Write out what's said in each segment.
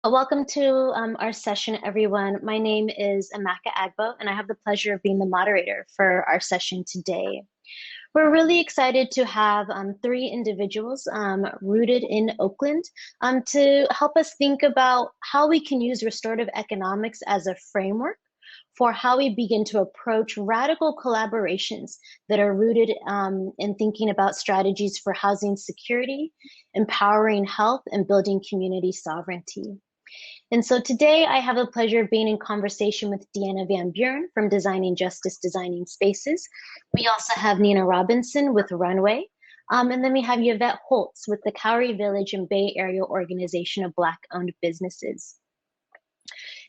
Welcome to our session, everyone. My name is Nwamaka Agbo, and I have the pleasure of being the moderator for our session today. We're really excited to have three individuals rooted in Oakland to help us think about how we can use restorative economics as a framework for how we begin to approach radical collaborations that are rooted in thinking about strategies for housing security, empowering health, and building community sovereignty. And so today I have the pleasure of being in conversation with Deanna Van Buren from Designing Justice, Designing Spaces. We also have Nina Robinson with RUNWAY. And then we have YaVette Holts with the Cowrie Village and Bay Area Organization of Black-owned businesses.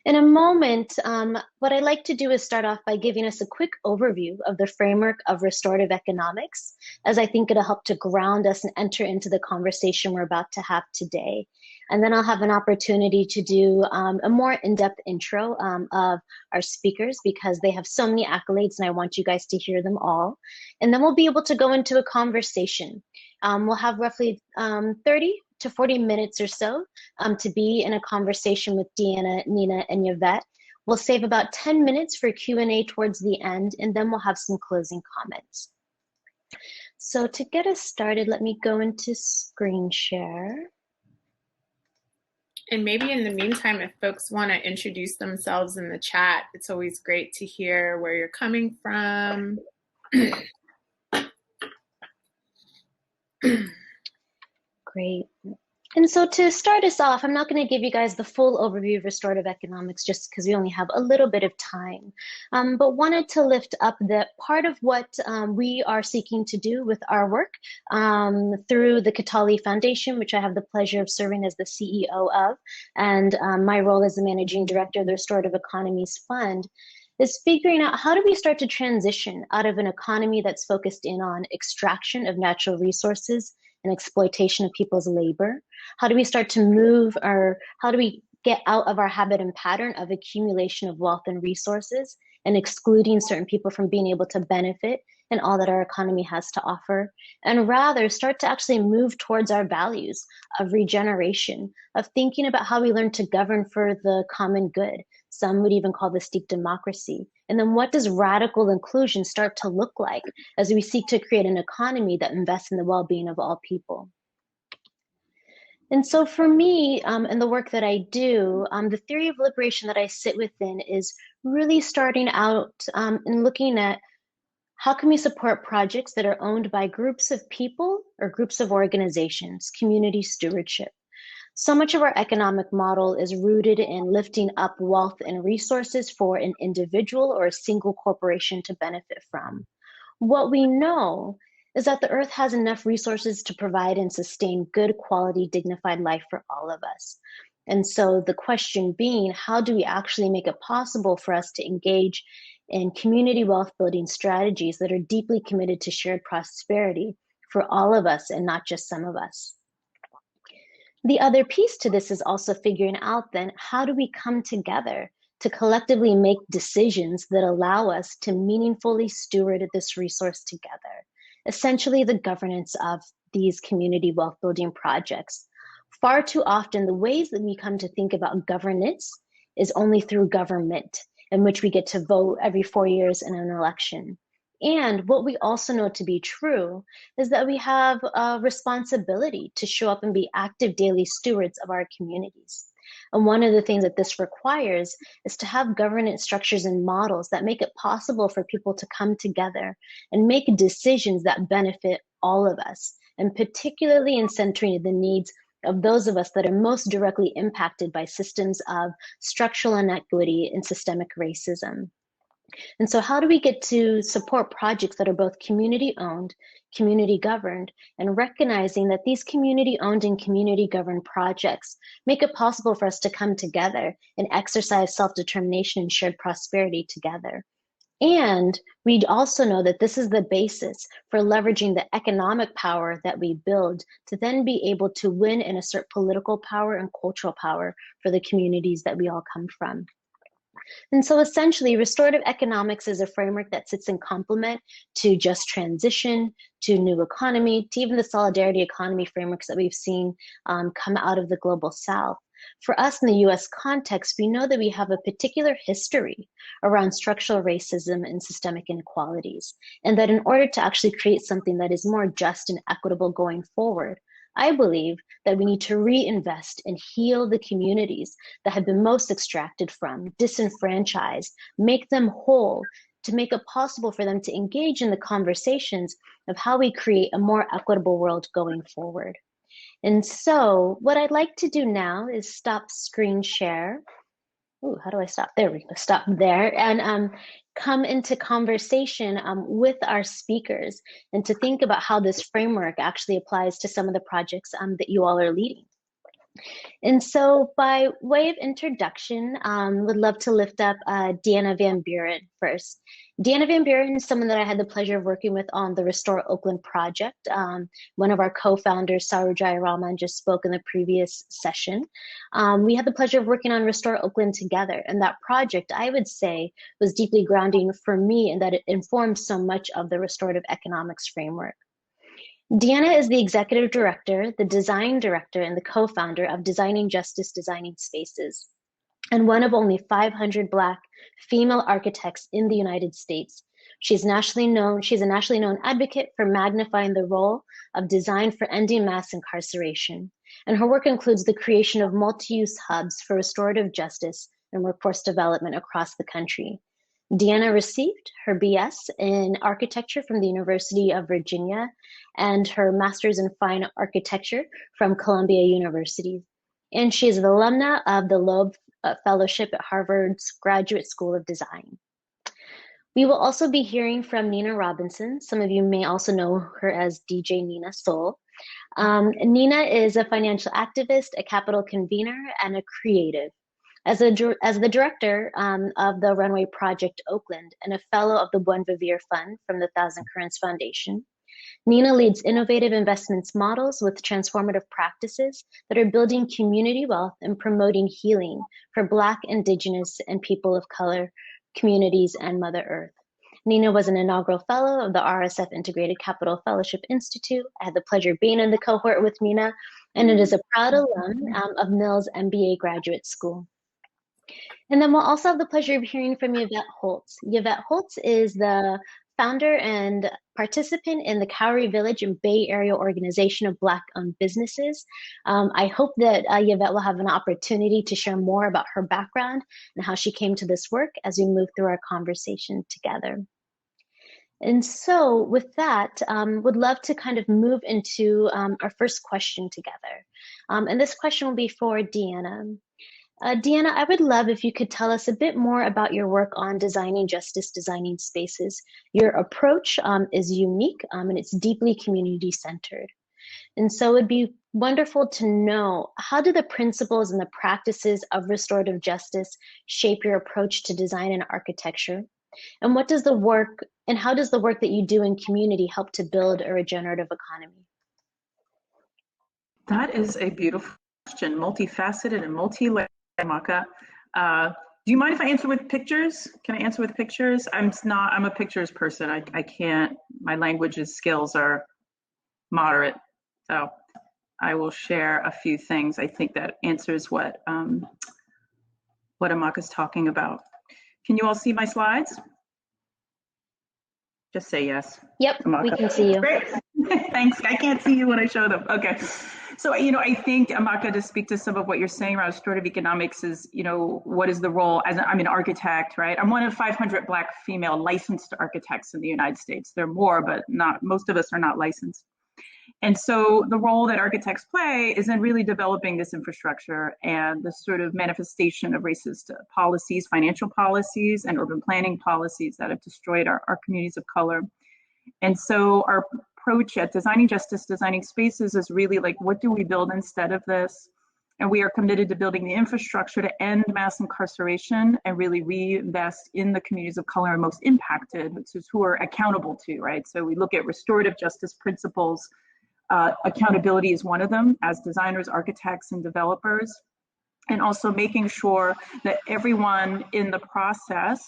In a moment, what I'd like to do is start off by giving us a quick overview of the framework of restorative economics, as I think it'll help to ground us and enter into the conversation we're about to have today. And then I'll have an opportunity to do a more in-depth intro of our speakers because they have so many accolades and I want you guys to hear them all. And then we'll be able to go into a conversation. We'll have roughly 30 to 40 minutes or so to be in a conversation with Deanna, Nina, and YaVette. We'll save about 10 minutes for Q&A towards the end, and then we'll have some closing comments. So to get us started, let me go into screen share. And maybe in the meantime, if folks want to introduce themselves in the chat, it's always great to hear where you're coming from. Great. And so to start us off, I'm not going to give you guys the full overview of restorative economics just because we only have a little bit of time, but wanted to lift up that part of what we are seeking to do with our work through the Kataly Foundation, which I have the pleasure of serving as the CEO of, and my role as the Managing Director of the Restorative Economies Fund, is figuring out how do we start to transition out of an economy that's focused in on extraction of natural resources and exploitation of people's labor? How do we start to move, or how do we get out of our habit and pattern of accumulation of wealth and resources and excluding certain people from being able to benefit and all that our economy has to offer, and rather start to actually move towards our values of regeneration, of thinking about how we learn to govern for the common good. Some would even call this deep democracy. And then what does radical inclusion start to look like as we seek to create an economy that invests in the well-being of all people? And so for me, and the work that I do, the theory of liberation that I sit within is really starting out and looking at how can we support projects that are owned by groups of people or groups of organizations, community stewardship. So much of our economic model is rooted in lifting up wealth and resources for an individual or a single corporation to benefit from. What we know is that the earth has enough resources to provide and sustain good quality, dignified life for all of us. And so the question being, how do we actually make it possible for us to engage in community wealth building strategies that are deeply committed to shared prosperity for all of us and not just some of us? The other piece to this is also figuring out then, how do we come together to collectively make decisions that allow us to meaningfully steward this resource together? Essentially the governance of these community wealth building projects. Far too often, the ways that we come to think about governance is only through government, in which we get to vote every 4 years in an election. And what we also know to be true is that we have a responsibility to show up and be active daily stewards of our communities. And one of the things that this requires is to have governance structures and models that make it possible for people to come together and make decisions that benefit all of us, and particularly in centering the needs of those of us that are most directly impacted by systems of structural inequity and systemic racism. And so how do we get to support projects that are both community owned, community governed, and recognizing that these community owned and community governed projects make it possible for us to come together and exercise self-determination and shared prosperity together? And we also know that this is the basis for leveraging the economic power that we build to then be able to win and assert political power and cultural power for the communities that we all come from. And so essentially, restorative economics is a framework that sits in complement to just transition, to new economy, to even the solidarity economy frameworks that we've seen come out of the global South. For us in the US context, we know that we have a particular history around structural racism and systemic inequalities, and that in order to actually create something that is more just and equitable going forward, I believe that we need to reinvest and heal the communities that have been most extracted from, disenfranchised, make them whole, to make it possible for them to engage in the conversations of how we create a more equitable world going forward. And so what I'd like to do now is stop screen share. Ooh, how do I stop? There we go, stop there. And come into conversation with our speakers and to think about how this framework actually applies to some of the projects that you all are leading. And so by way of introduction, would love to lift up Deanna Van Buren first. Deanna Van Buren is someone that I had the pleasure of working with on the Restore Oakland project. One of our co-founders, Sarojai Rahman, just spoke in the previous session. We had the pleasure of working on Restore Oakland together, and that project, I would say, was deeply grounding for me in that it informed so much of the restorative economics framework. Deanna is the executive director, the design director, and the co-founder of Designing Justice, Designing Spaces, and one of only 500 Black female architects in the United States. She's a nationally known advocate for magnifying the role of design for ending mass incarceration. And her work includes the creation of multi-use hubs for restorative justice and workforce development across the country. Deanna received her BS in architecture from the University of Virginia and her master's in fine architecture from Columbia University. And she is an alumna of the Loeb Fellowship at Harvard's Graduate School of Design. We will also be hearing from Nina Robinson. Some of you may also know her as DJ Nina Soul. Nina is a financial activist, a capital convener, and a creative. As the director of the RUNWAY Project Oakland and a fellow of the Buen Vivir Fund from the Thousand Currents Foundation, Nina leads innovative investments models with transformative practices that are building community wealth and promoting healing for Black, Indigenous, and people of color communities and Mother Earth. Nina was an inaugural fellow of the RSF Integrated Capital Fellowship Institute. I had the pleasure of being in the cohort with Nina, and it is a proud alum of Mills MBA Graduate School. And then we'll also have the pleasure of hearing from YaVette Holts. YaVette Holts is the founder and participant in the Cowrie Village and Bay Area organization of Black-owned businesses. I hope that YaVette will have an opportunity to share more about her background and how she came to this work as we move through our conversation together. And so with that, would love to kind of move into our first question together. And this question will be for Deanna. Deanna, I would love if you could tell us a bit more about your work on designing justice, designing spaces. Your approach is unique and it's deeply community-centered. And so it'd be wonderful to know, how do the principles and the practices of restorative justice shape your approach to design and architecture? And what does the work, and how does the work that you do in community help to build a regenerative economy? That is a beautiful question, multifaceted and multi-layered. Nwamaka. Do you mind if I answer with pictures? Can I answer with pictures? I'm a pictures person. I can't, my language skills are moderate. So I will share a few things. I think that answers what Nwamaka's talking about. Can you all see my slides? Just say yes. Yep, Nwamaka. We can see you. Great. Thanks. I can't see you when I show them. Okay. So, I think, Nwamaka, to speak to some of what you're saying around restorative economics is, what is the role as I'm an architect, right? I'm one of 500 Black female licensed architects in the United States. There are more, but most of us are not licensed. And so the role that architects play is in really developing this infrastructure and the sort of manifestation of racist policies, financial policies, and urban planning policies that have destroyed our communities of color. And so our approach at Designing Justice, Designing Spaces is really like, what do we build instead of this? And we are committed to building the infrastructure to end mass incarceration and really reinvest in the communities of color most impacted, which is who are accountable to, right? So we look at restorative justice principles. Accountability is one of them as designers, architects, and developers, and also making sure that everyone in the process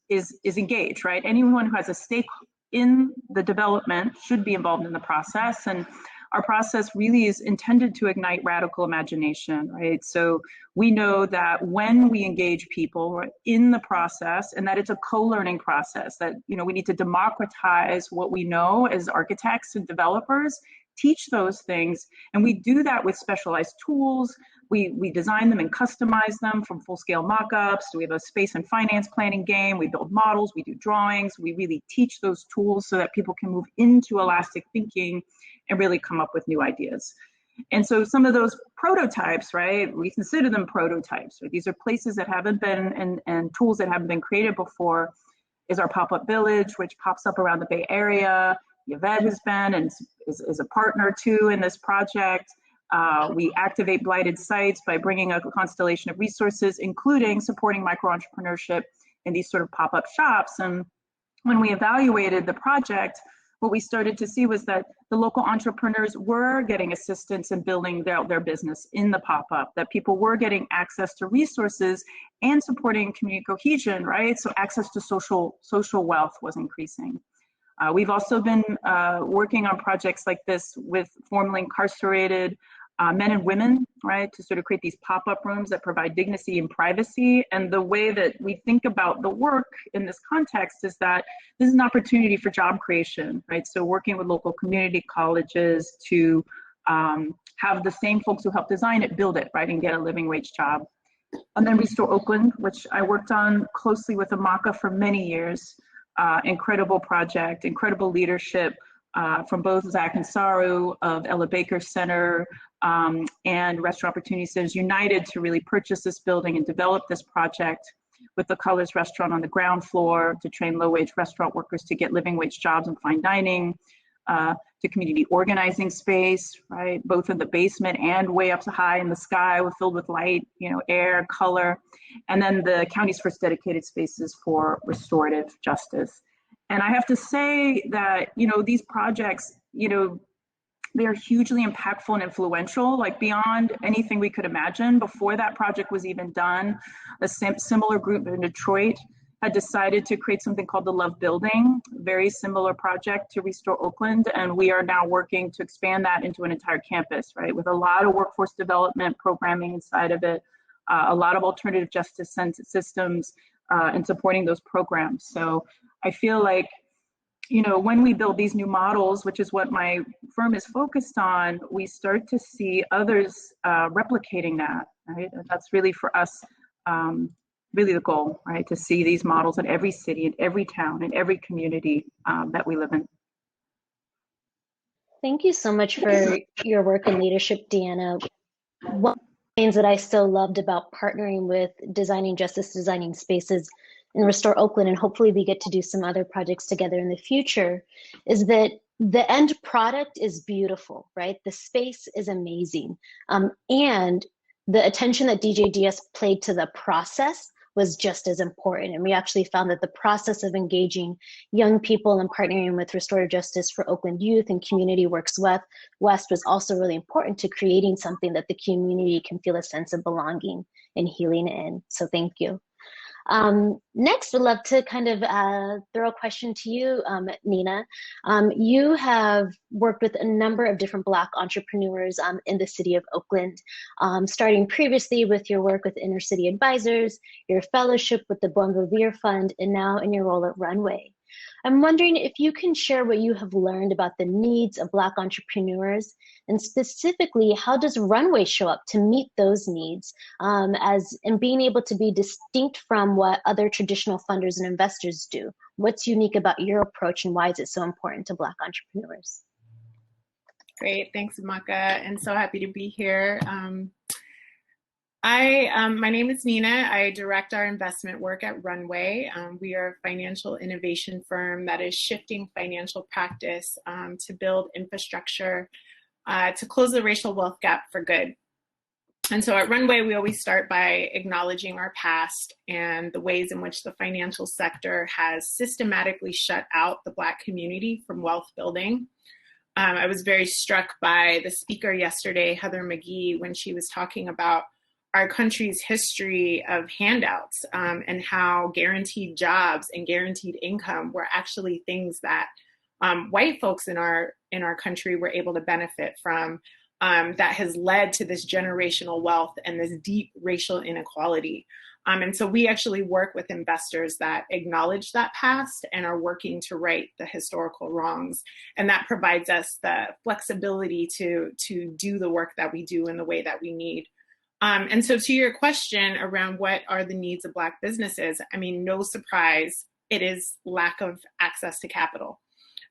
is engaged, right? Anyone who has a stake in the development should be involved in the process. And our process really is intended to ignite radical imagination, right? So we know that when we engage people in the process, and that it's a co-learning process, that, you know, we need to democratize what we know as architects and developers, teach those things, and we do that with specialized tools. We design them and customize them, from full-scale mock-ups. We have a space and finance planning game. We build models, we do drawings. We really teach those tools so that people can move into elastic thinking and really come up with new ideas. And so some of those prototypes, right, we consider them prototypes. Right? These are places that haven't been, and tools that haven't been created before, is our pop-up village, which pops up around the Bay Area. YaVette has been and is a partner too in this project. We activate blighted sites by bringing a constellation of resources, including supporting micro-entrepreneurship in these sort of pop-up shops. And when we evaluated the project, what we started to see was that the local entrepreneurs were getting assistance in building their business in the pop-up, that people were getting access to resources and supporting community cohesion, right? So access to social wealth was increasing. We've also been working on projects like this with formerly incarcerated men and women, right, to sort of create these pop-up rooms that provide dignity and privacy. And the way that we think about the work in this context is that this is an opportunity for job creation, right? So working with local community colleges to have the same folks who help design it, build it, right, and get a living wage job. And then Restore Oakland, which I worked on closely with Nwamaka for many years. Incredible project, incredible leadership from both Zach and Saru of Ella Baker Center and Restaurant Opportunity Centers United to really purchase this building and develop this project with the Colors Restaurant on the ground floor to train low-wage restaurant workers to get living wage jobs and fine dining, to community organizing space, right, both in the basement and way up high in the sky, filled with light, you know, air, color, and then the county's first dedicated spaces for restorative justice. And I have to say that, you know, these projects, you know, they're hugely impactful and influential, like beyond anything we could imagine. Before that project was even done, a similar group in Detroit had decided to create something called the Love Building, very similar project to Restore Oakland. And we are now working to expand that into an entire campus, right? With a lot of workforce development programming inside of it, a lot of alternative justice systems and supporting those programs. So I feel like, you know, when we build these new models, which is what my firm is focused on, we start to see others replicating that, right? And that's really for us, really the goal, right? To see these models in every city, in every town, in every community that we live in. Thank you so much for your work and leadership, Deanna. One of the things that I still loved about partnering with Designing Justice, Designing Spaces in Restore Oakland, and hopefully we get to do some other projects together in the future, is that the end product is beautiful, right? The space is amazing. And the attention that DJDS played to the process was just as important. And we actually found that the process of engaging young people and partnering with Restorative Justice for Oakland Youth and Community Works West was also really important to creating something that the community can feel a sense of belonging and healing in. So thank you. Next, we'd love to kind of throw a question to you, Nina. You have worked with a number of different Black entrepreneurs in the city of Oakland, starting previously with your work with Inner City Advisors, your fellowship with the Bon Vivir Fund, and now in your role at RUNWAY. I'm wondering if you can share what you have learned about the needs of Black entrepreneurs, and specifically, how does RUNWAY show up to meet those needs and being able to be distinct from what other traditional funders and investors do? What's unique about your approach, and why is it so important to Black entrepreneurs? Great, thanks, Nwamaka, and so happy to be here. My name is Nina. I direct our investment work at RUNWAY. We are a financial innovation firm that is shifting financial practice to build infrastructure to close the racial wealth gap for good. And so at RUNWAY, we always start by acknowledging our past and the ways in which the financial sector has systematically shut out the Black community from wealth building. I was very struck by the speaker yesterday, Heather McGee, when she was talking about our country's history of handouts and how guaranteed jobs and guaranteed income were actually things that white folks in our country were able to benefit from, that has led to this generational wealth and this deep racial inequality. And so we actually work with investors that acknowledge that past and are working to right the historical wrongs. And that provides us the flexibility to do the work that we do in the way that we need. And so to your question around what are the needs of Black businesses, I mean, no surprise, it is lack of access to capital.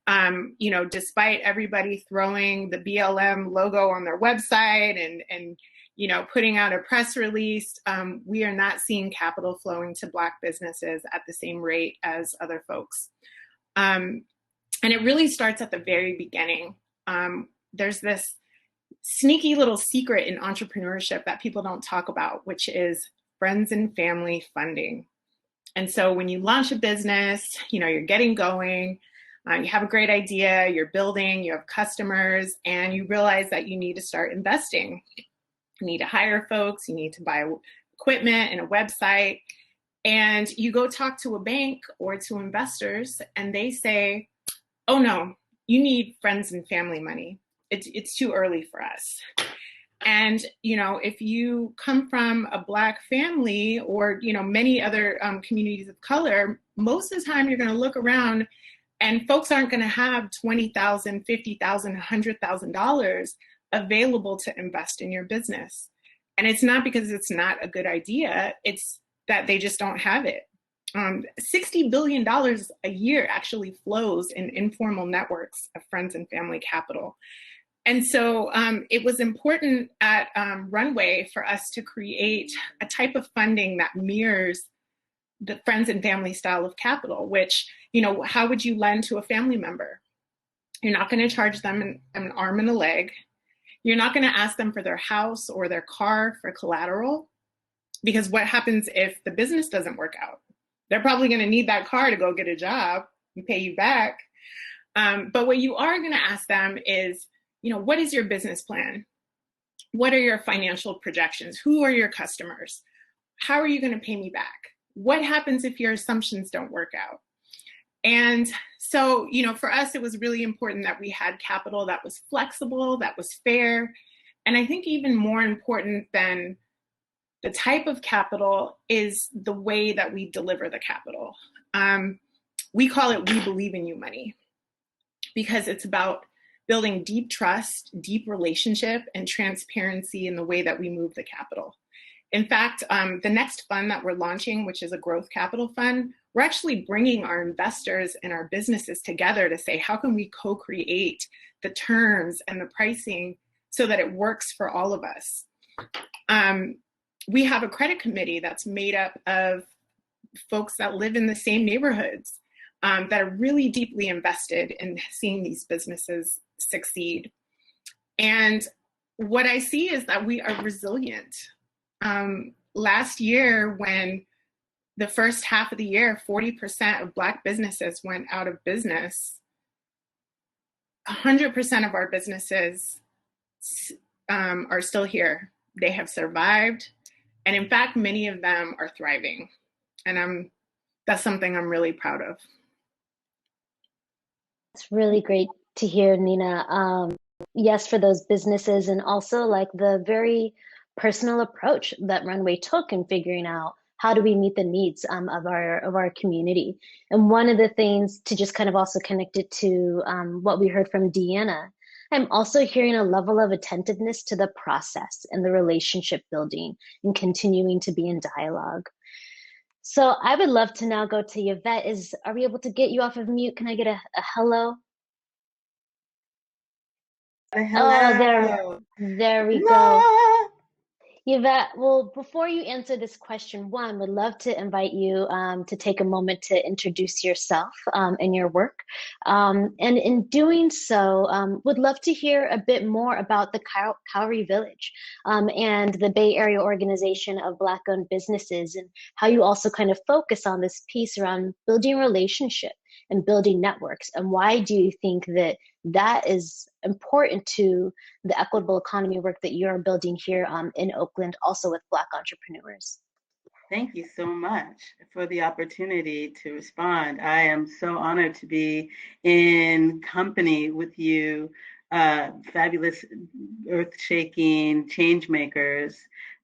You know, despite everybody throwing the BLM logo on their website and you know, putting out a press release, we are not seeing capital flowing to Black businesses at the same rate as other folks. And it really starts at the very beginning. There's this sneaky little secret in entrepreneurship that people don't talk about, which is friends and family funding. And so when you launch a business, you know, you're getting going, you have a great idea, you're building, you have customers, and you realize that you need to start investing. You need to hire folks, you need to buy equipment and a website, and you go talk to a bank or to investors and they say, oh no, you need friends and family money. It's too early for us. And, you know, if you come from a Black family or, you know, many other communities of color, most of the time you're going to look around and folks aren't going to have $20,000, $50,000, $100,000 available to invest in your business. And it's not because it's not a good idea, it's that they just don't have it. $60 billion a year actually flows in informal networks of friends and family capital. And so it was important at Runway for us to create a type of funding that mirrors the friends and family style of capital, which, you know, how would you lend to a family member? You're not going to charge them an arm and a leg. You're not going to ask them for their house or their car for collateral, because what happens if the business doesn't work out? They're probably going to need that car to go get a job and pay you back. But what you are going to ask them is, you know, what is your business plan? What are your financial projections? Who are your customers? How are you going to pay me back? What happens if your assumptions don't work out? And so, you know, for us, it was really important that we had capital that was flexible, that was fair. And I think even more important than the type of capital is the way that we deliver the capital. We call it "We Believe in You" money, because it's about building deep trust, deep relationship, and transparency in the way that we move the capital. In fact, the next fund that we're launching, which is a growth capital fund, we're actually bringing our investors and our businesses together to say, how can we co-create the terms and the pricing so that it works for all of us? We have a credit committee that's made up of folks that live in the same neighborhoods, that are really deeply invested in seeing these businesses succeed. And what I see is that we are resilient. Last year, when the first half of the year, 40% of Black businesses went out of business, 100% of our businesses are still here. They have survived. And in fact, many of them are thriving. And that's something I'm really proud of. It's really great to hear, Nina. Yes, for those businesses, and also like the very personal approach that Runway took in figuring out how do we meet the needs of our community. And one of the things, to just kind of also connect it to what we heard from Deanna, I'm also hearing a level of attentiveness to the process and the relationship building and continuing to be in dialogue. So I would love to now go to YaVette. Are we able to get you off of mute? Can I get a hello? Hello. Oh, there we go. YaVette, well, before you answer this question, one, would love to invite you to take a moment to introduce yourself and your work. And in doing so, would love to hear a bit more about the Cowrie Village and the Bay Area organization of Black-owned businesses, and how you also kind of focus on this piece around building relationship and building networks. And why do you think that that is important to the equitable economy work that you're building here in Oakland, also with Black entrepreneurs? Thank you so much for the opportunity to respond. I am so honored to be in company with you, fabulous, earth-shaking change makers,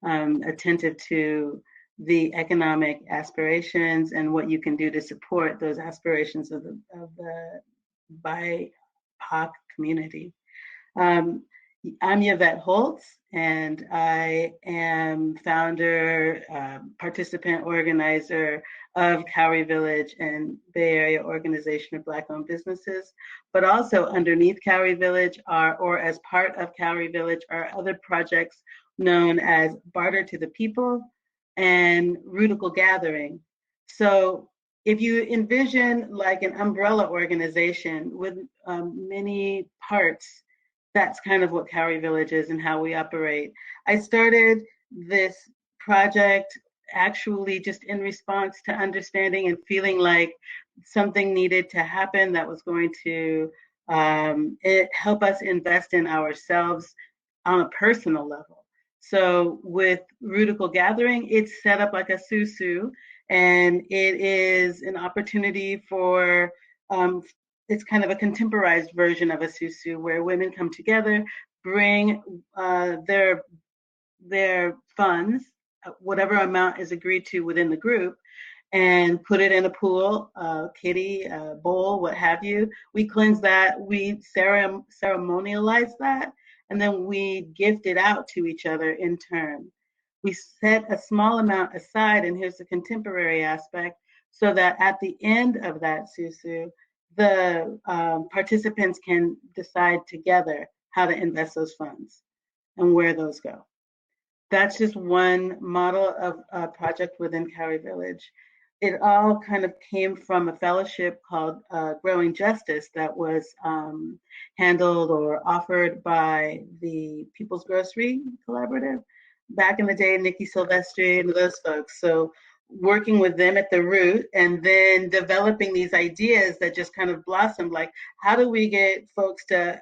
attentive to the economic aspirations and what you can do to support those aspirations of the BIPOC community. I'm YaVette Holts, and I am founder, participant, organizer of Cowrie Village and Bay Area Organization of Black-owned businesses. But also underneath Cowrie Village or as part of Cowrie Village are other projects known as Barter to the People and Radical Gathering. So if you envision like an umbrella organization with many parts, that's kind of what Cowrie Village is and how we operate. I started this project actually just in response to understanding and feeling like something needed to happen that was going to help us invest in ourselves on a personal level. So with Radical Gathering, it's set up like a susu, and it is an opportunity for it's kind of a contemporized version of a susu where women come together, bring their funds, whatever amount is agreed to within the group, and put it in a pool, kitty, bowl, what have you. We cleanse that, we ceremonialize that, and then we gift it out to each other in turn. We set a small amount aside, and here's the contemporary aspect, so that at the end of that susu, the participants can decide together how to invest those funds and where those go. That's just one model of a project within Cowrie Village. It all kind of came from a fellowship called Growing Justice that was handled or offered by the People's Grocery Collaborative. Back in the day, Nikki Silvestri and those folks. So working with them at the root and then developing these ideas that just kind of blossomed, like how do we get folks to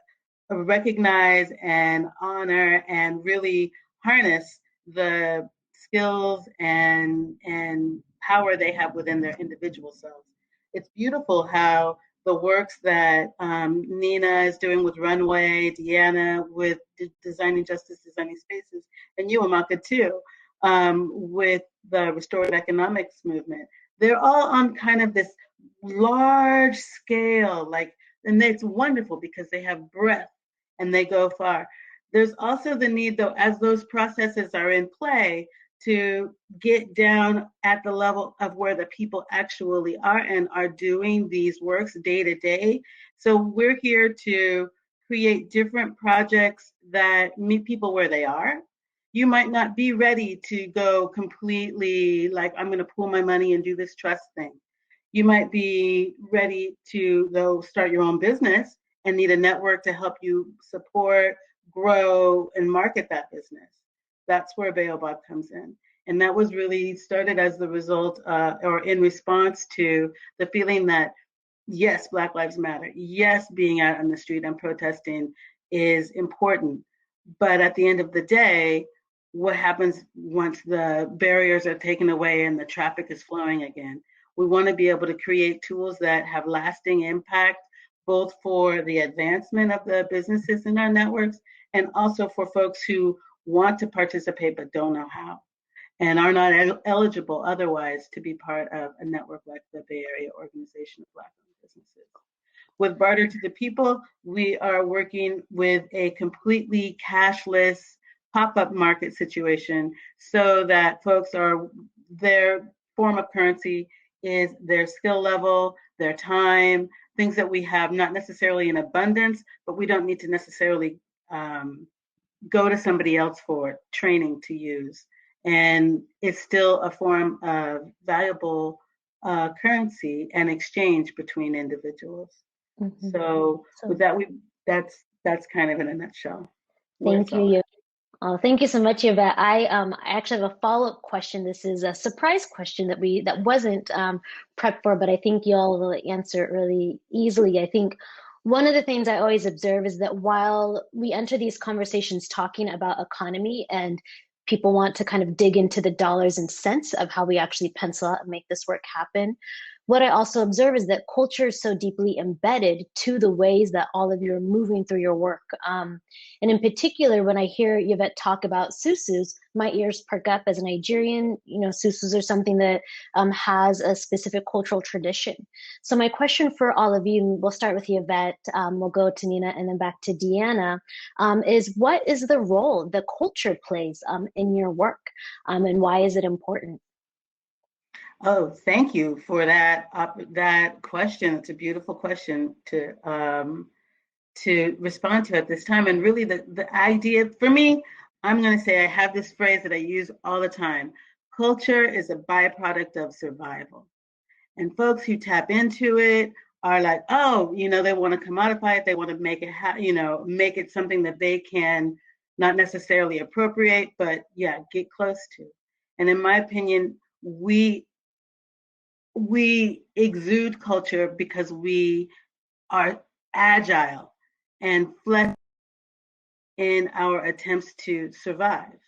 recognize and honor and really harness the skills and power they have within their individual selves. It's beautiful how the works that Nina is doing with RUNWAY, Deanna with Designing Justice, Designing Spaces, and you, Nwamaka, too, with the Restorative Economics movement. They're all on kind of this large scale, and it's wonderful because they have breadth and they go far. There's also the need, though, as those processes are in play, to get down at the level of where the people actually are and are doing these works day to day. So we're here to create different projects that meet people where they are. You might not be ready to go completely like, I'm going to pool my money and do this trust thing. You might be ready to, though, start your own business and need a network to help you support, grow, and market that business. That's where BAOBOB comes in. And that was really started as the result or in response to the feeling that, yes, Black Lives Matter. Yes, being out on the street and protesting is important. But at the end of the day, what happens once the barriers are taken away and the traffic is flowing again? We want to be able to create tools that have lasting impact, both for the advancement of the businesses in our networks and also for folks who want to participate but don't know how and are not eligible otherwise to be part of a network like the Bay Area Organization of Black-owned businesses. With Barter to the People, we are working with a completely cashless pop-up market situation so that folks are, their form of currency is their skill level, their time, things that we have not necessarily in abundance, but we don't need to necessarily go to somebody else for training to use. And it's still a form of valuable currency and exchange between individuals. Mm-hmm. So with that, that's kind of in a nutshell. Thank you. Oh, thank you so much, YaVette. I actually have a follow-up question. This is a surprise question that wasn't prepped for, but I think you all will answer it really easily. I think one of the things I always observe is that while we enter these conversations talking about economy and people want to kind of dig into the dollars and cents of how we actually pencil out and make this work happen. What I also observe is that culture is so deeply embedded to the ways that all of you are moving through your work. And in particular, when I hear YaVette talk about susus, my ears perk up. As a Nigerian. Susus are something that has a specific cultural tradition. So my question for all of you, we'll start with YaVette, we'll go to Nina and then back to Deanna, is what is the role the culture plays in your work, and why is it important? Oh, thank you for that question. It's a beautiful question to respond to at this time. And really, the idea for me, I'm going to say I have this phrase that I use all the time. Culture is a byproduct of survival, and folks who tap into it are like, oh, they want to commodify it. They want to make it, make it something that they can not necessarily appropriate, but yeah, get close to. And in my opinion, we exude culture because we are agile and flexible in our attempts to survive.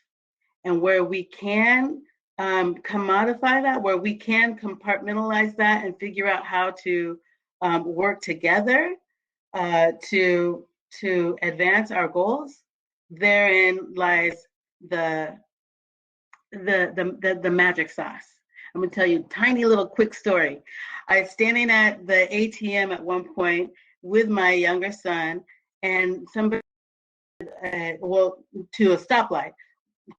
And where we can commodify that, where we can compartmentalize that and figure out how to work together to advance our goals, therein lies the magic sauce. I'm going to tell you a tiny little quick story. I was standing at the ATM at one point with my younger son, and somebody, to a stoplight,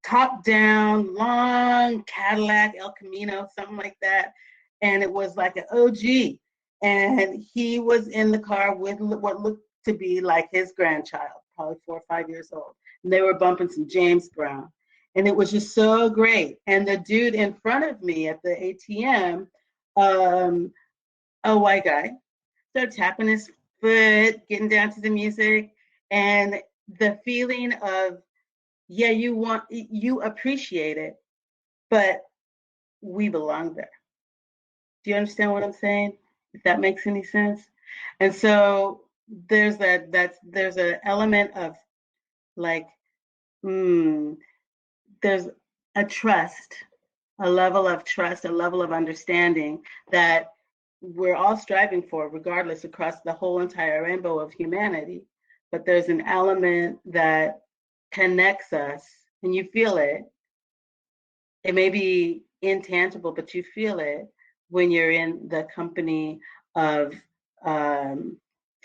top down, long Cadillac, El Camino, something like that. And it was like an OG. And he was in the car with what looked to be like his grandchild, probably 4 or 5 years old. And they were bumping some James Brown. And it was just so great. And the dude in front of me at the ATM, a white guy, started tapping his foot, getting down to the music. And the feeling of, yeah, you appreciate it, but we belong there. Do you understand what I'm saying? If that makes any sense. And so there's there's an element of like, there's a trust, a level of trust, a level of understanding that we're all striving for, regardless, across the whole entire rainbow of humanity. But there's an element that connects us, and you feel it. It may be intangible, but you feel it when you're in the company of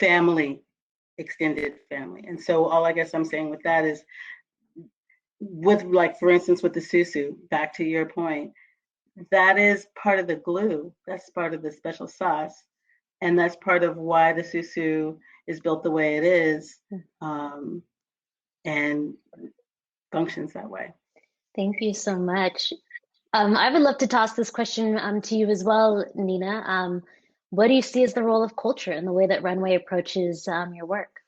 family, extended family. And so all I guess I'm saying with that is, with, like, for instance, with the susu, back to your point, that is part of the glue. That's part of the special sauce. And that's part of why the susu is built the way it is, and functions that way. Thank you so much. I would love to toss this question to you as well, Nina. What do you see as the role of culture in the way that Runway approaches your work?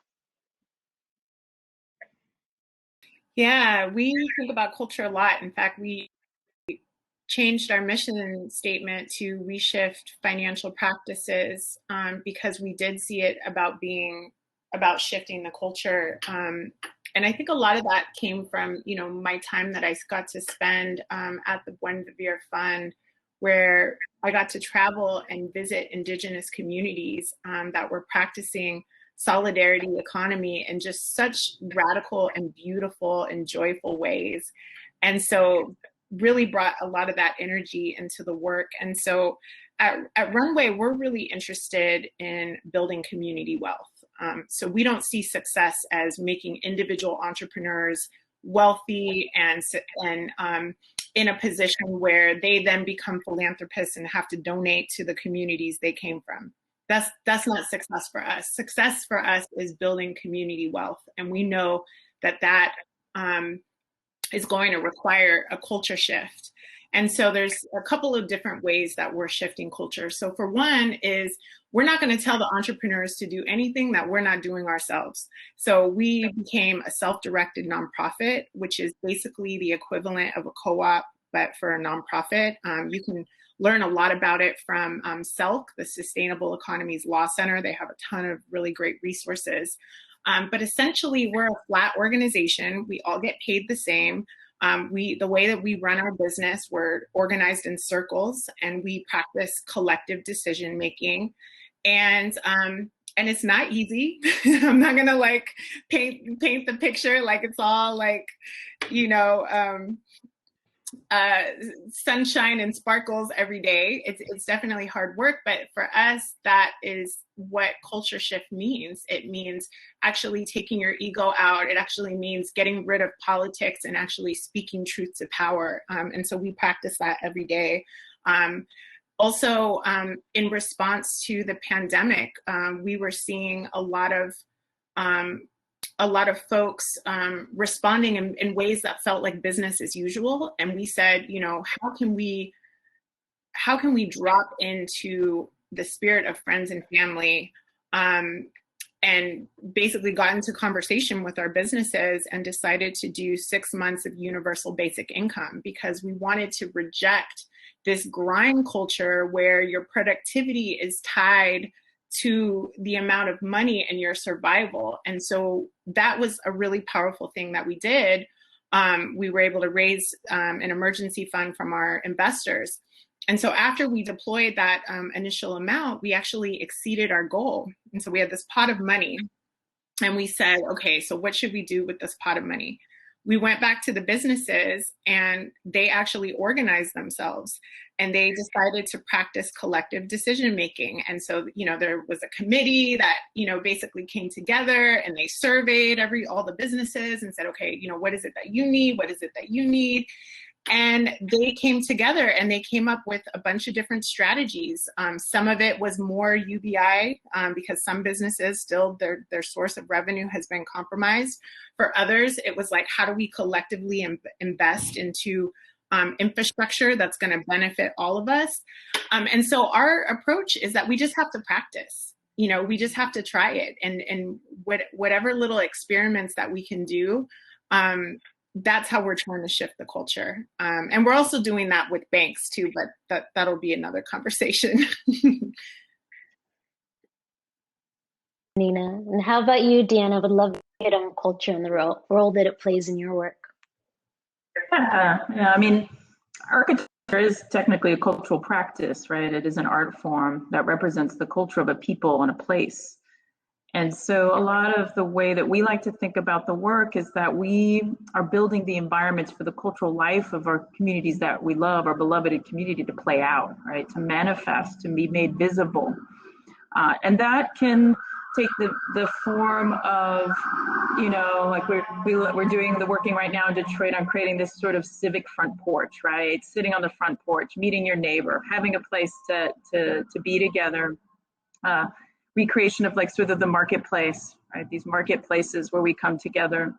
Yeah, we think about culture a lot. In fact, we changed our mission statement to reshift financial practices because we did see it about shifting the culture. And I think a lot of that came from, my time that I got to spend at the Buen Vivir Fund, where I got to travel and visit indigenous communities that were practicing solidarity economy in just such radical and beautiful and joyful ways. And so really brought a lot of that energy into the work. And so at Runway, we're really interested in building community wealth. So we don't see success as making individual entrepreneurs wealthy and in a position where they then become philanthropists and have to donate to the communities they came from. That's not success for us. Success for us is building community wealth. And we know that is going to require a culture shift. And so there's a couple of different ways that we're shifting culture. So for one is, we're not going to tell the entrepreneurs to do anything that we're not doing ourselves. So we became a self-directed nonprofit, which is basically the equivalent of a co-op, but for a nonprofit. You can learn a lot about it from SELC, the Sustainable Economies Law Center. They have a ton of really great resources. But essentially, we're a flat organization. We all get paid the same. The way that we run our business, we're organized in circles, and we practice collective decision making. And it's not easy. I'm not gonna like paint the picture like it's all like, you know, sunshine and sparkles every day. It's definitely hard work, but for us, that is what culture shift means. It means actually taking your ego out. It actually means getting rid of politics and actually speaking truth to power. And so we practice that every day. Also, in response to the pandemic, we were seeing a lot of folks responding in ways that felt like business as usual. And we said, you know, how can we drop into the spirit of friends and family, and basically got into conversation with our businesses and decided to do 6 months of universal basic income, because we wanted to reject this grind culture where your productivity is tied to the amount of money and your survival. And so that was a really powerful thing that we did. We were able to raise an emergency fund from our investors. And so after we deployed that initial amount, we actually exceeded our goal. And so we had this pot of money, and we said, okay, so what should we do with this pot of money? We went back to the businesses, and they actually organized themselves, and they decided to practice collective decision making. And so, you know, there was a committee that, you know, basically came together, and they surveyed all the businesses and said, okay, you know, what is it that you need? What is it that you need? And they came together and they came up with a bunch of different strategies. Some of it was more UBI, because some businesses still, their source of revenue has been compromised. For others, it was like, how do we collectively invest into infrastructure that's going to benefit all of us? And so our approach is that we just have to practice. You know, we just have to try it. And whatever little experiments that we can do, that's how we're trying to shift the culture. And we're also doing that with banks too, but that'll be another conversation. Nina, and how about you, Deanna? Would love to hit on culture and the role that it plays in your work. Yeah, I mean, architecture is technically a cultural practice, right? It is an art form that represents the culture of a people and a place. And so a lot of the way that we like to think about the work is that we are building the environments for the cultural life of our communities that we love, our beloved community, to play out, right? To manifest, to be made visible. And that can take the form of, you know, like we're doing the working right now in Detroit on creating this sort of civic front porch, right? Sitting on the front porch, meeting your neighbor, having a place to be together. Recreation of like sort of the marketplace, right? These marketplaces where we come together.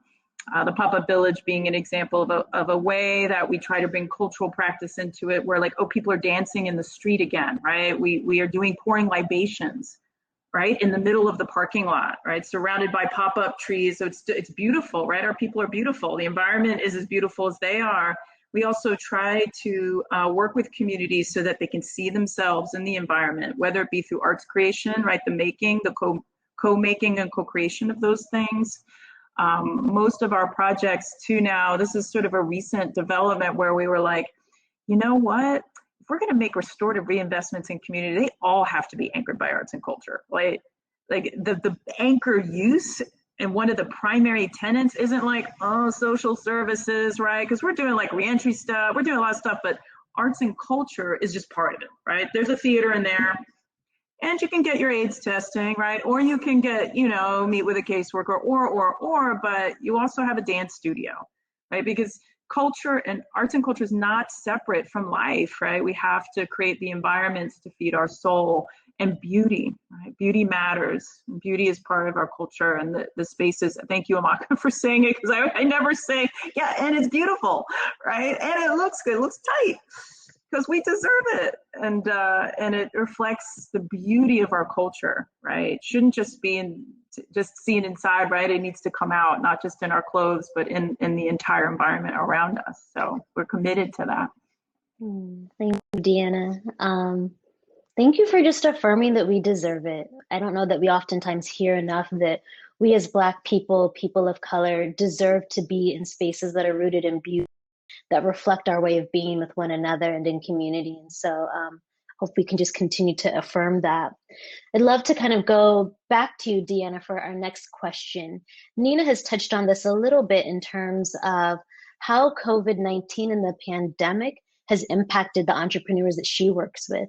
The pop-up village being an example of a way that we try to bring cultural practice into it, where like, oh, people are dancing in the street again, right? We are pouring libations, right? In the middle of the parking lot, right? Surrounded by pop-up trees. So it's beautiful, right? Our people are beautiful. The environment is as beautiful as they are. We also try to work with communities so that they can see themselves in the environment, whether it be through arts creation, right? The making, the co-making and co-creation of those things. Most of our projects too now, this is sort of a recent development where we were like, you know what? If we're going to make restorative reinvestments in community, they all have to be anchored by arts and culture. Like the anchor use, and one of the primary tenants isn't like, oh, social services, right? Because we're doing like reentry stuff, we're doing a lot of stuff, but arts and culture is just part of it, right? There's a theater in there, and you can get your AIDS testing, right? Or you can get, you know, meet with a caseworker, but you also have a dance studio, right? Because culture and arts and culture is not separate from life, right? We have to create the environments to feed our soul. And beauty, right? Beauty matters. Beauty is part of our culture, and the spaces. Thank you, Nwamaka, for saying it, because I never say, yeah, and it's beautiful, right? And it looks good, it looks tight, because we deserve it. And it reflects the beauty of our culture, right? It shouldn't just be just seen inside, right? It needs to come out, not just in our clothes, but in the entire environment around us. So we're committed to that. Thank you, Deanna. Thank you for just affirming that we deserve it. I don't know that we oftentimes hear enough that we as Black people, people of color, deserve to be in spaces that are rooted in beauty that reflect our way of being with one another and in community. And so hope we can just continue to affirm that. I'd love to kind of go back to you, Deanna, for our next question. Nina has touched on this a little bit in terms of how COVID-19 and the pandemic has impacted the entrepreneurs that she works with.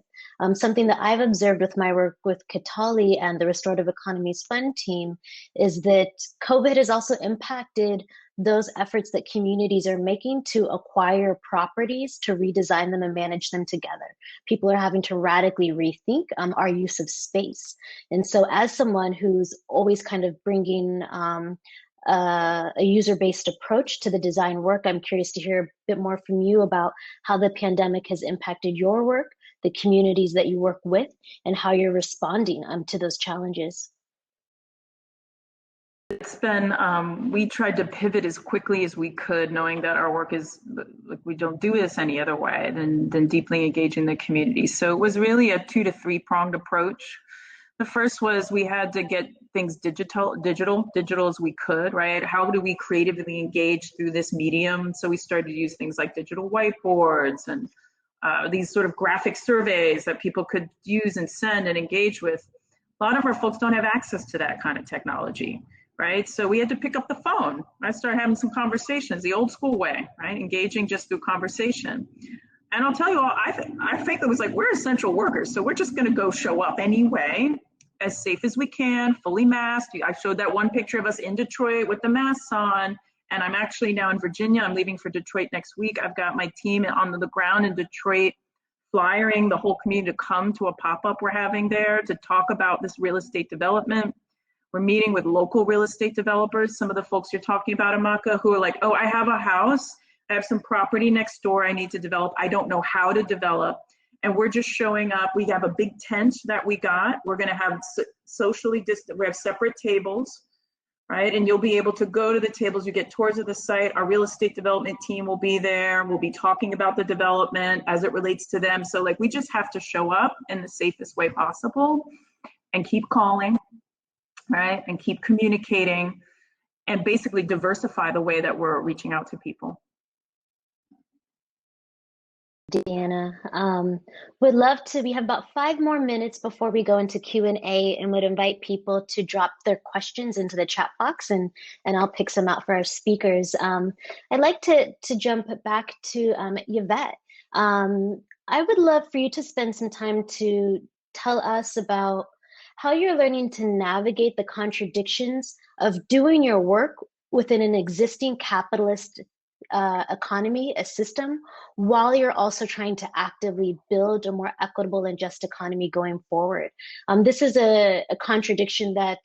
Something that I've observed with my work with Kataly and the Restorative Economics Fund team is that COVID has also impacted those efforts that communities are making to acquire properties, to redesign them and manage them together. People are having to radically rethink our use of space. And so as someone who's always kind of bringing a user-based approach to the design work, I'm curious to hear a bit more from you about how the pandemic has impacted your work, the communities that you work with, and how you're responding to those challenges. It's been, we tried to pivot as quickly as we could, knowing that our work is, like, we don't do this any other way than deeply engaging the community. So it was really a 2 to 3 pronged approach. The first was we had to get things digital as we could, right? How do we creatively engage through this medium? So we started to use things like digital whiteboards and these sort of graphic surveys that people could use and send and engage with. A lot of our folks don't have access to that kind of technology, right? So we had to pick up the phone. I started having some conversations the old school way, right? Engaging just through conversation. And I'll tell you all, I think it was like, we're essential workers, so we're just gonna go show up anyway, as safe as we can, fully masked. I showed that one picture of us in Detroit with the masks on, and I'm actually now in Virginia. I'm leaving for Detroit next week. I've got my team on the ground in Detroit, flyering the whole community to come to a pop-up we're having there to talk about this real estate development. We're meeting with local real estate developers, some of the folks you're talking about, Amaka, who are like, oh, I have a house, I have some property next door I need to develop. I don't know how to develop. And we're just showing up. We have a big tent that we got. We're going to have socially distant, we have separate tables, right? And you'll be able to go to the tables. You get tours of the site. Our real estate development team will be there. We'll be talking about the development as it relates to them. So like, we just have to show up in the safest way possible and keep calling, right? And keep communicating and basically diversify the way that we're reaching out to people. Deanna, would love to, we have about 5 more minutes before we go into Q&A, and would invite people to drop their questions into the chat box, and I'll pick some out for our speakers. I'd like to jump back to YaVette. I would love for you to spend some time to tell us about how you're learning to navigate the contradictions of doing your work within an existing capitalist economy, a system, while you're also trying to actively build a more equitable and just economy going forward. This is a contradiction that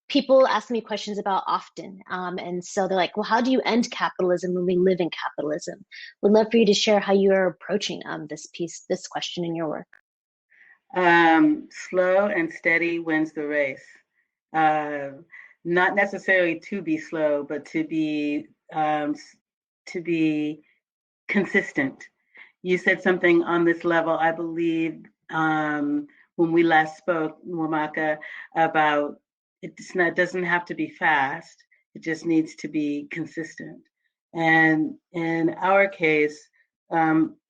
people ask me questions about often. And so they're like, well, how do you end capitalism when we live in capitalism? Would love for you to share how you are approaching this question in your work. Slow and steady wins the race. Not necessarily to be slow, but to be consistent. You said something on this level, I believe, when we last spoke, Nwamaka, about it doesn't have to be fast. It just needs to be consistent. And in our case,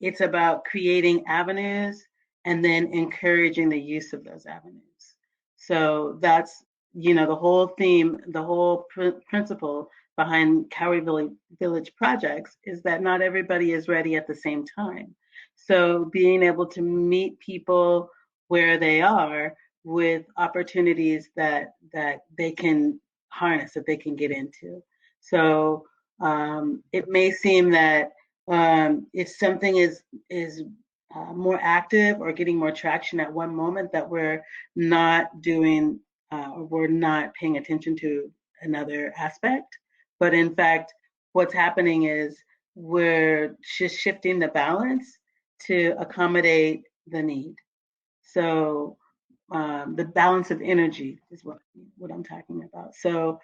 it's about creating avenues and then encouraging the use of those avenues. So that's, the whole theme, the whole principle behind Cowrie Village projects is that not everybody is ready at the same time. So being able to meet people where they are with opportunities that they can harness, that they can get into. So it may seem that if something is more active or getting more traction at one moment, that we're not doing or we're not paying attention to another aspect. But in fact, what's happening is we're just shifting the balance to accommodate the need. So the balance of energy is what I'm talking about. So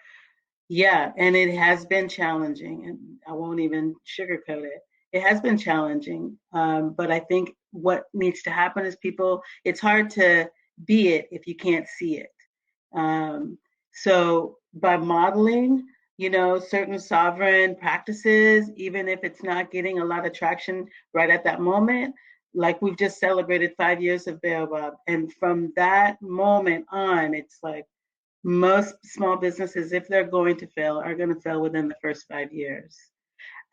yeah, and it has been challenging, and I won't even sugarcoat it. It has been challenging, but I think what needs to happen is it's hard to be it if you can't see it. So by modeling, certain sovereign practices, even if it's not getting a lot of traction right at that moment. Like we've just celebrated 5 years of BAOBOB. And from that moment on, it's like most small businesses, if they're going to fail, are going to fail within the first 5 years.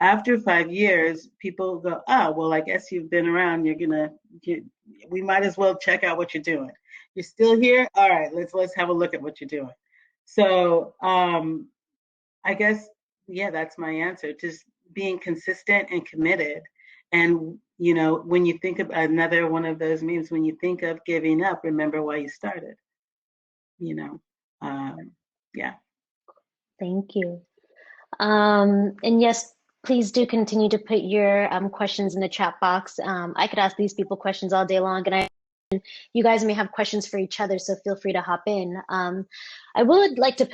After 5 years, people go, oh, well, I guess you've been around. We might as well check out what you're doing. You're still here? All right, let's have a look at what you're doing. So I guess, yeah, that's my answer. Just being consistent and committed. And, when you think of another one of those memes, when you think of giving up, remember why you started, yeah. Thank you. And yes, please do continue to put your questions in the chat box. I could ask these people questions all day long, and you guys may have questions for each other, so feel free to hop in. I would like to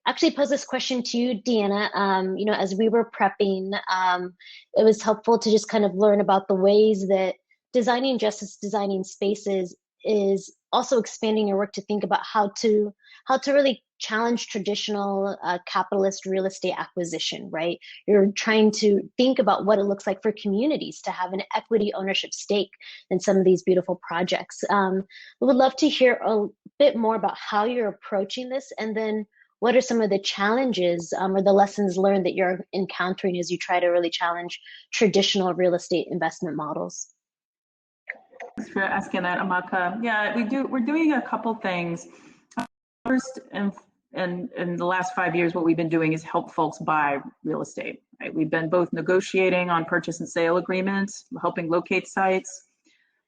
actually pose this question to you, Deanna. As we were prepping, it was helpful to just kind of learn about the ways that designing justice, designing spaces is also expanding your work to think about how to really challenge traditional capitalist real estate acquisition, right? You're trying to think about what it looks like for communities to have an equity ownership stake in some of these beautiful projects. We would love to hear a bit more about how you're approaching this, and then what are some of the challenges or the lessons learned that you're encountering as you try to really challenge traditional real estate investment models? Thanks for asking that, Amaka. Yeah, we're doing a couple things. First, in the last 5 years, what we've been doing is help folks buy real estate. Right? We've been both negotiating on purchase and sale agreements, helping locate sites,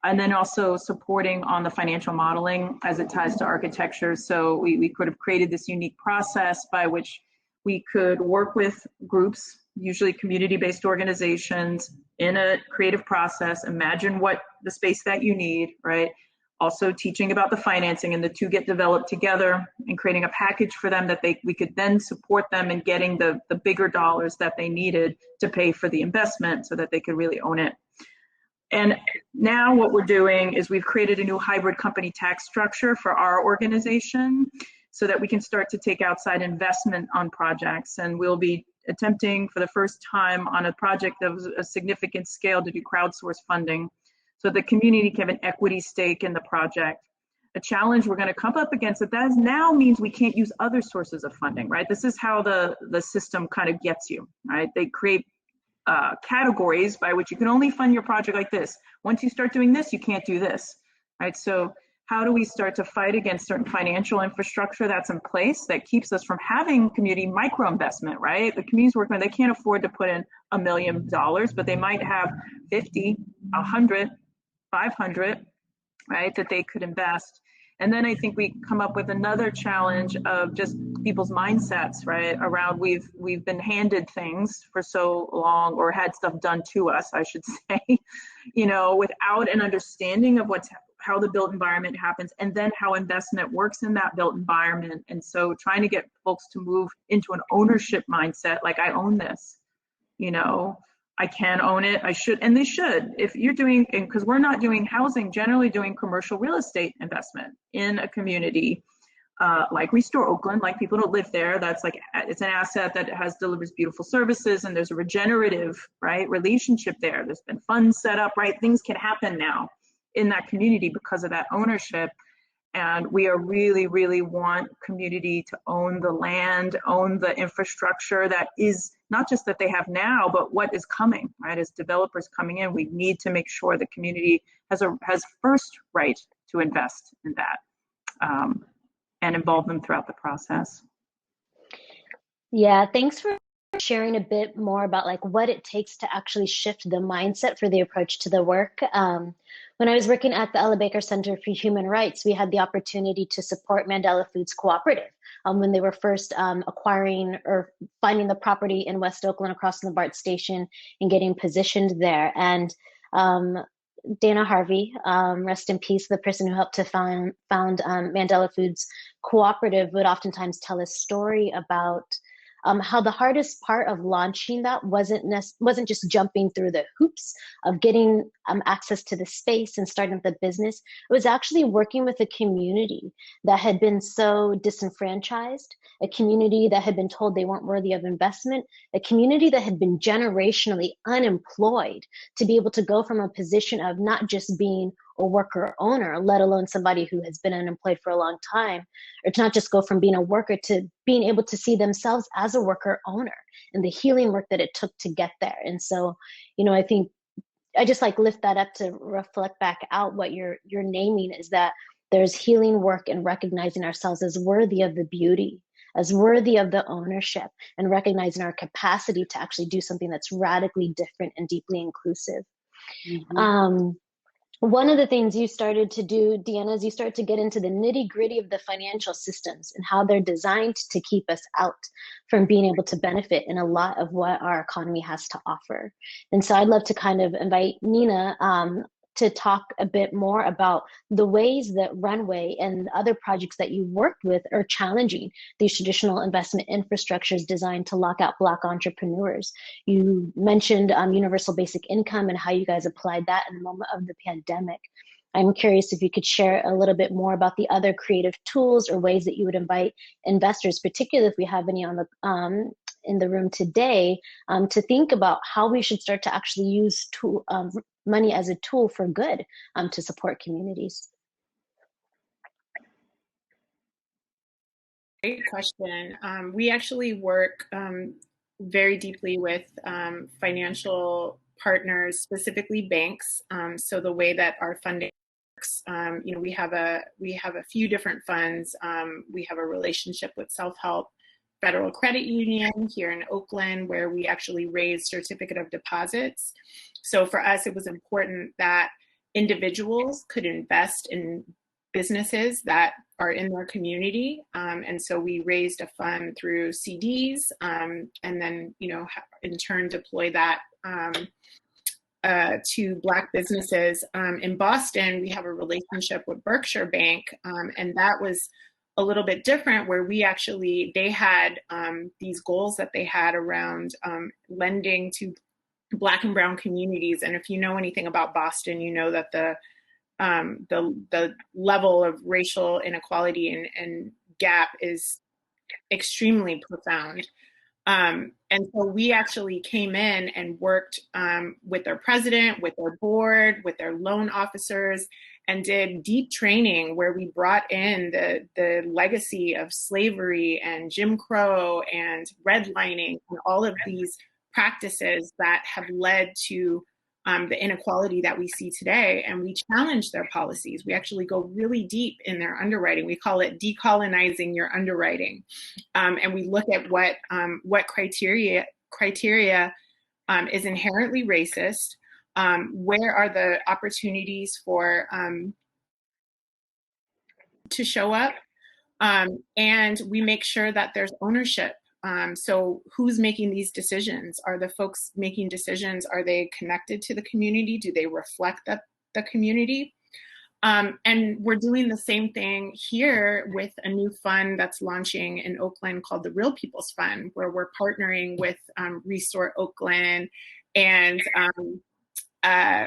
and then also supporting on the financial modeling as it ties to architecture. So we could have created this unique process by which we could work with groups, usually community-based organizations, in a creative process, imagine what the space that you need, right? Also teaching about the financing, and the two get developed together and creating a package for them that we could then support them in getting the bigger dollars that they needed to pay for the investment so that they could really own it. And now what we're doing is we've created a new hybrid company tax structure for our organization so that we can start to take outside investment on projects. And we'll be attempting for the first time on a project of a significant scale to do crowdsource funding, so the community can have an equity stake in the project. A challenge we're going to come up against that now means we can't use other sources of funding, right? This is how the system kind of gets you, right? They create categories by which you can only fund your project like this. Once you start doing this, you can't do this, right? So how do we start to fight against certain financial infrastructure that's in place that keeps us from having community micro investment, right? The communities working, they can't afford to put in $1 million, but they might have 50, 100, 500, right, that they could invest. And then I think we come up with another challenge of just people's mindsets, right, around we've been handed things for so long, or had stuff done to us, I should say, without an understanding of how the built environment happens, and then how investment works in that built environment. And so trying to get folks to move into an ownership mindset, like I own this, I can own it, I should, and they should. If you're doing, because we're not doing housing, generally doing commercial real estate investment in a community like Restore Oakland, like people don't live there. That's like, it's an asset that delivers beautiful services, and there's a regenerative, right, relationship there. There's been funds set up, right? Things can happen now in that community because of that ownership. And we are really, really want community to own the land, own the infrastructure that is not just that they have now, but what is coming, right? As developers coming in, we need to make sure the community has first right to invest in that and involve them throughout the process. Yeah, thanks for sharing a bit more about like what it takes to actually shift the mindset for the approach to the work. When I was working at the Ella Baker Center for Human Rights, we had the opportunity to support Mandela Foods Cooperative when they were first acquiring or finding the property in West Oakland across from the BART station and getting positioned there. And Dana Harvey, rest in peace, the person who helped to found Mandela Foods Cooperative, would oftentimes tell a story about how the hardest part of launching that wasn't just jumping through the hoops of getting access to the space and starting the business. It was actually working with a community that had been so disenfranchised, a community that had been told they weren't worthy of investment, a community that had been generationally unemployed, to be able to go from a position of not just being a worker owner, let alone somebody who has been unemployed for a long time, or to not just go from being a worker to being able to see themselves as a worker owner, and the healing work that it took to get there. And so, I think I just like lift that up to reflect back out what you're naming, is that there's healing work and recognizing ourselves as worthy of the beauty, as worthy of the ownership, and recognizing our capacity to actually do something that's radically different and deeply inclusive. Mm-hmm. One of the things you started to do, Deanna, is you start to get into the nitty-gritty of the financial systems and how they're designed to keep us out from being able to benefit in a lot of what our economy has to offer. And so I'd love to kind of invite Nina to talk a bit more about the ways that RUNWAY and other projects that you worked with are challenging these traditional investment infrastructures designed to lock out Black entrepreneurs. You mentioned universal basic income and how you guys applied that in the moment of the pandemic. I'm curious if you could share a little bit more about the other creative tools or ways that you would invite investors, particularly if we have any on the in the room today, to think about how we should start to actually use money as a tool for good to support communities. Great question. We actually work very deeply with financial partners, specifically banks. So the way that our funding works, we have a few different funds. We have a relationship with Self-Help Federal Credit Union here in Oakland, where we actually raise certificate of deposits. So for us, it was important that individuals could invest in businesses that are in their community. And so we raised a fund through CDs, and then, in turn deploy that to Black businesses. In Boston, we have a relationship with Berkshire Bank, and that was a little bit different, where they had these goals that they had around lending to Black and Brown communities. And if you know anything about Boston, you know that the level of racial inequality and gap is extremely profound. And so we actually came in and worked with their president, with their board, with their loan officers, and did deep training where we brought in the legacy of slavery and Jim Crow and redlining and all of these practices that have led to the inequality that we see today. And we challenge their policies. We actually go really deep in their underwriting. We call it decolonizing your underwriting. And we look at what criteria is inherently racist. Where are the opportunities for to show up? And we make sure that there's ownership. So who's making these decisions? Are the folks making decisions, are they connected to the community? Do they reflect the community? And we're doing the same thing here with a new fund that's launching in Oakland called the Real People's Fund, where we're partnering with Restore Oakland and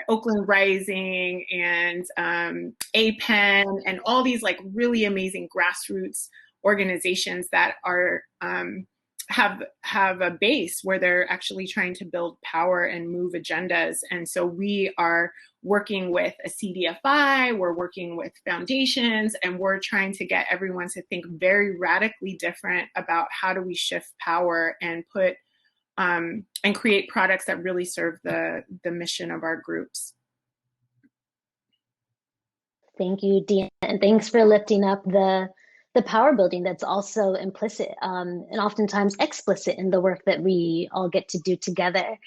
Oakland Rising and APEN and all these like really amazing grassroots organizations that are have a base where they're actually trying to build power and move agendas. And so we are working with a CDFI, we're working with foundations, and we're trying to get everyone to think very radically different about how do we shift power and put and create products that really serve the mission of our groups. Thank you, Deanna, and thanks for lifting up the power building that's also implicit and oftentimes explicit in the work that we all get to do together.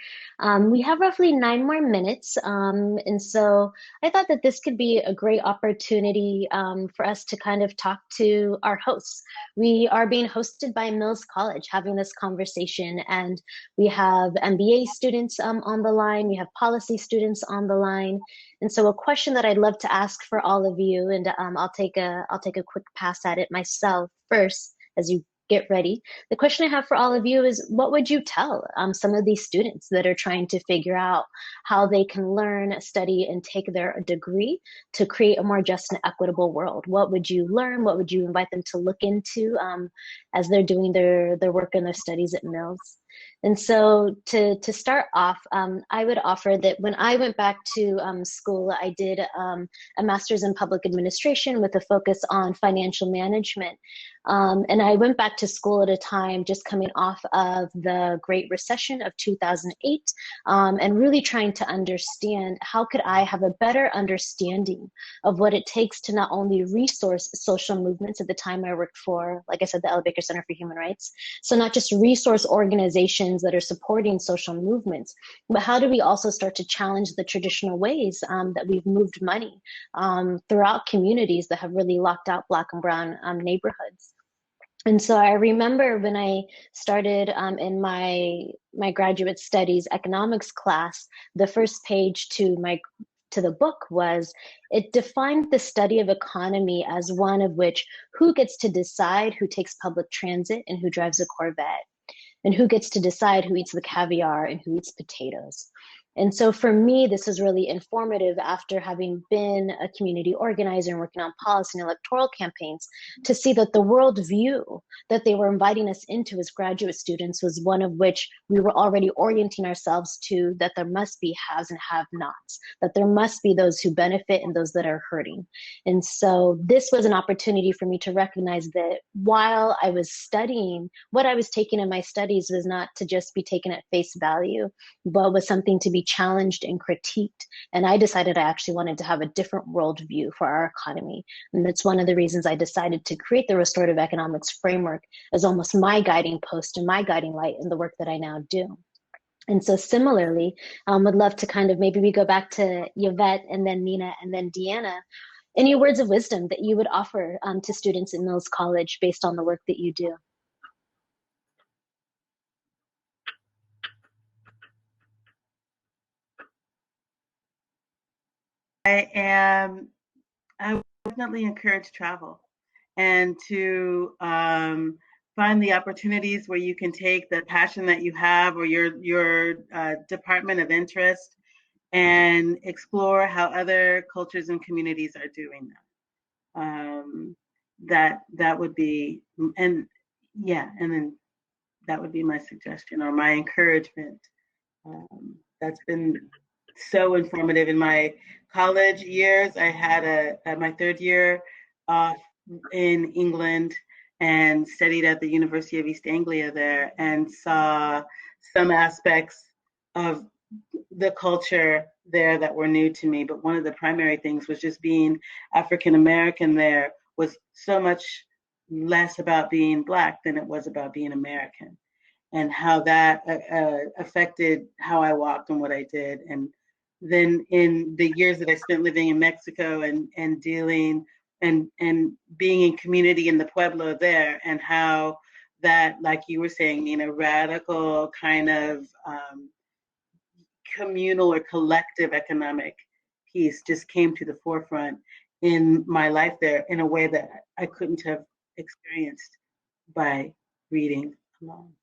We have roughly 9 more minutes, and so I thought that this could be a great opportunity for us to kind of talk to our hosts. We are being hosted by Mills College having this conversation, and we have MBA students on the line, we have policy students on the line. And so a question that I'd love to ask for all of you, and I'll take a quick pass at it myself first, as you get ready. The question I have for all of you is, what would you tell some of these students that are trying to figure out how they can learn, study, and take their degree to create a more just and equitable world? What would you learn? What would you invite them to look into as they're doing their work and their studies at Mills? And so to start off, I would offer that when I went back to school, I did a master's in public administration with a focus on financial management. And I went back to school at a time just coming off of the Great Recession of 2008, and really trying to understand how could I have a better understanding of what it takes to not only resource social movements. At the time I worked for, like I said, the Ella Baker Center for Human Rights. So not just resource organizations that are supporting social movements, but how do we also start to challenge the traditional ways that we've moved money throughout communities that have really locked out Black and Brown neighborhoods. And so I remember when I started in my graduate studies economics class, the first page to the book was, it defined the study of economy as one of which, who gets to decide who takes public transit and who drives a Corvette, and who gets to decide who eats the caviar and who eats potatoes. And so for me, this is really informative after having been a community organizer and working on policy and electoral campaigns, to see that the worldview that they were inviting us into as graduate students was one of which we were already orienting ourselves to, that there must be haves and have-nots, that there must be those who benefit and those that are hurting. And so this was an opportunity for me to recognize that while I was studying, what I was taking in my studies was not to just be taken at face value, but was something to be challenged and critiqued. And I decided I actually wanted to have a different worldview for our economy. And that's one of the reasons I decided to create the restorative economics framework as almost my guiding post and my guiding light in the work that I now do. And so similarly, would love to kind of, maybe we go back to YaVette and then Nina and then Deanna. Any words of wisdom that you would offer to students in Mills College based on the work that you do? I would definitely encourage travel and to find the opportunities where you can take the passion that you have or your department of interest and explore how other cultures and communities are doing that. That would be, and then that would be my suggestion or my encouragement. That's been so informative in my college years. I had my third year in England and studied at the University of East Anglia there, and saw some aspects of the culture there that were new to me. But one of the primary things was just being African American there was so much less about being Black than it was about being American, and how that affected how I walked and what I did. And then in the years that I spent living in Mexico and dealing and being in community in the Pueblo there, and how that, like you were saying, you know, radical kind of communal or collective economic piece just came to the forefront in my life there in a way that I couldn't have experienced by reading alone.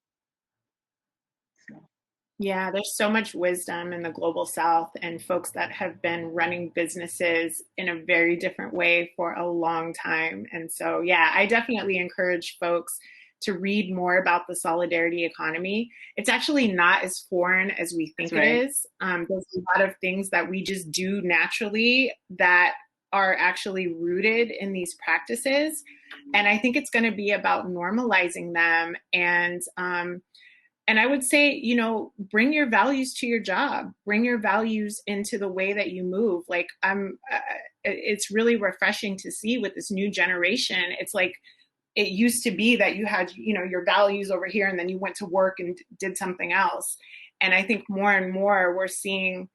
Yeah, there's so much wisdom in the Global South and folks that have been running businesses in a very different way for a long time. And so, yeah, I definitely encourage folks to read more about the solidarity economy. It's actually not as foreign as we think it is. There's a lot of things that we just do naturally that are actually rooted in these practices. And I think it's going to be about normalizing them. And I would say, you know, bring your values to your job, bring your values into the way that you move. Like it's really refreshing to see with this new generation. It's like, it used to be that you had, you know, your values over here and then you went to work and did something else. And I think more and more we're seeing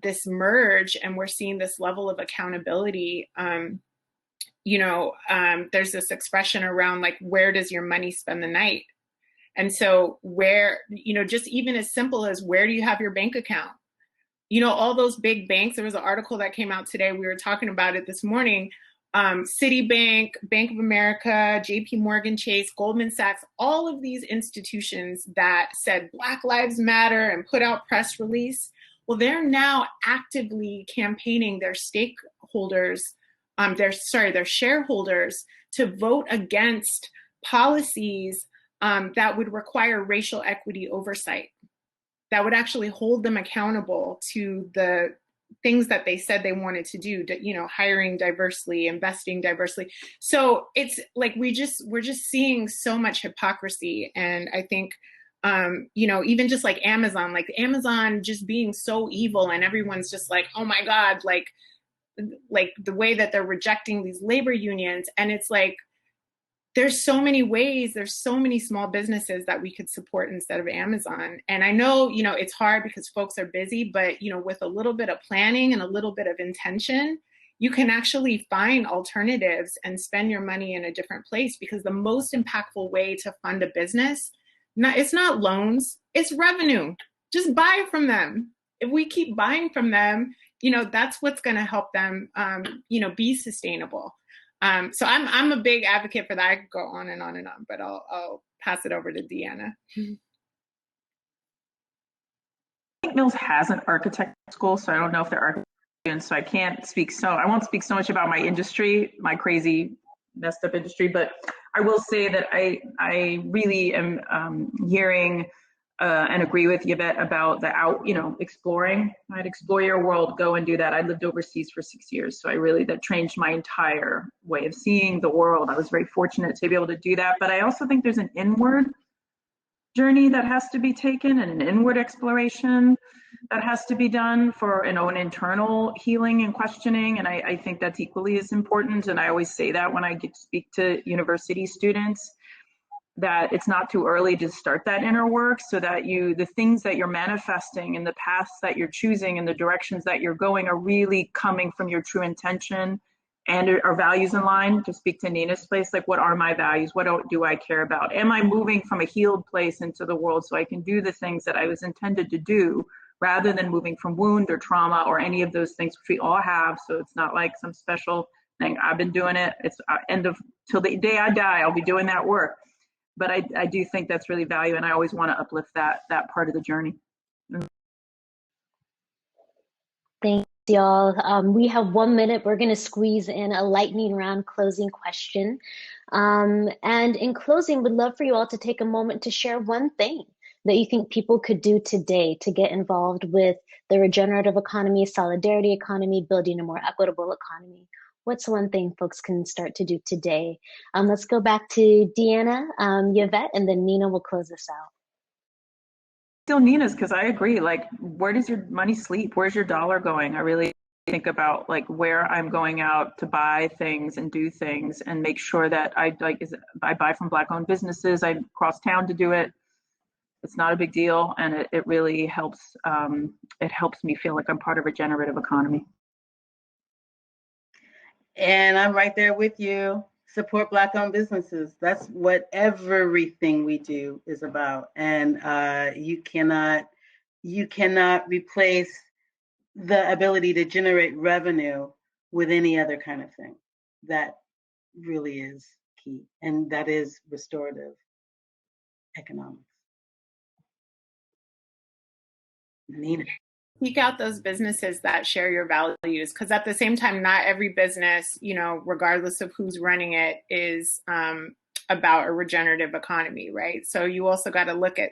this merge, and we're seeing this level of accountability. There's this expression around like, where does your money spend the night? And so where, you know, just even as simple as, where do you have your bank account? You know, all those big banks, there was an article that came out today, we were talking about it this morning. Citibank, Bank of America, JP Morgan Chase, Goldman Sachs, all of these institutions that said Black Lives Matter and put out press release, well, they're now actively campaigning their stakeholders, their shareholders to vote against policies that would require racial equity oversight, that would actually hold them accountable to the things that they said they wanted to do, hiring diversely, investing diversely. So it's like we're just seeing so much hypocrisy. And I think, even just like Amazon just being so evil, and everyone's just like, oh my God, like the way that they're rejecting these labor unions. And it's like, there's so many ways, there's so many small businesses that we could support instead of Amazon. And I know, it's hard because folks are busy, but, with a little bit of planning and a little bit of intention, you can actually find alternatives and spend your money in a different place, because the most impactful way to fund a business, it's not loans, it's revenue. Just buy from them. If we keep buying from them, that's what's going to help them, be sustainable. So I'm a big advocate for that. I could go on and on and on, but I'll pass it over to Deanna. I think Mills has an architect school, so I don't know if they're architects, so I won't speak so much about my industry, my crazy messed up industry, but I will say that I really am hearing and agree with YaVette about the exploring. I'd explore your world, go and do that. I lived overseas for 6 years, so that changed my entire way of seeing the world. I was very fortunate to be able to do that, but I also think there's an inward journey that has to be taken, and an inward exploration that has to be done for an internal healing and questioning, and I think that's equally as important. And I always say that when I get to speak to university students, that it's not too early to start that inner work, so that the things that you're manifesting and the paths that you're choosing and the directions that you're going are really coming from your true intention and are values in line. To speak to Nina's place, like, what are my values? What do I care about? Am I moving from a healed place into the world so I can do the things that I was intended to do, rather than moving from wound or trauma or any of those things, which we all have. So it's not like some special thing. I've been doing it. It's till the day I die, I'll be doing that work. But I do think that's really value, and I always want to uplift that part of the journey. Thanks, y'all. We have 1 minute. We're going to squeeze in a lightning round closing question. And in closing, would love for you all to take a moment to share one thing that you think people could do today to get involved with the regenerative economy, solidarity economy, building a more equitable economy. What's one thing folks can start to do today? Let's go back to Deanna, YaVette, and then Nina will close us out. Still Nina's, because I agree. Like, where does your money sleep? Where's your dollar going? I really think about like where I'm going out to buy things and do things, and make sure that I buy from Black-owned businesses. I cross town to do it. It's not a big deal, and it really helps. It helps me feel like I'm part of a regenerative economy. And I'm right there with you. Support Black-owned businesses. That's what everything we do is about. And you cannot replace the ability to generate revenue with any other kind of thing. That really is key. And that is restorative economics. Nina. Seek out those businesses that share your values, because at the same time, not every business, regardless of who's running it, is about a regenerative economy, right? So you also got to look at,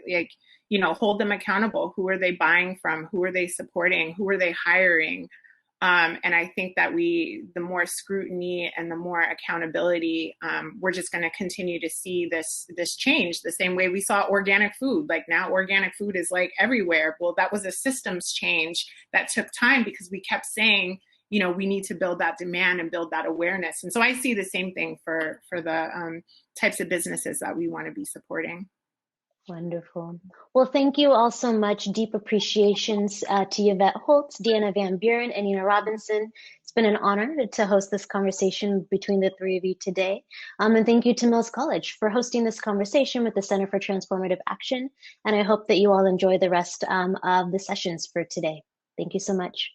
hold them accountable. Who are they buying from? Who are they supporting? Who are they hiring? And I think that the more scrutiny and the more accountability, we're just going to continue to see this change the same way we saw organic food. Like, now organic food is like everywhere. Well, that was a systems change that took time, because we kept saying, we need to build that demand and build that awareness. And so I see the same thing for the types of businesses that we want to be supporting. Wonderful. Well, thank you all so much. Deep appreciations to YaVette Holts, Deanna Van Buren, and Nina Robinson. It's been an honor to host this conversation between the three of you today. And thank you to Mills College for hosting this conversation with the Center for Transformative Action. And I hope that you all enjoy the rest of the sessions for today. Thank you so much.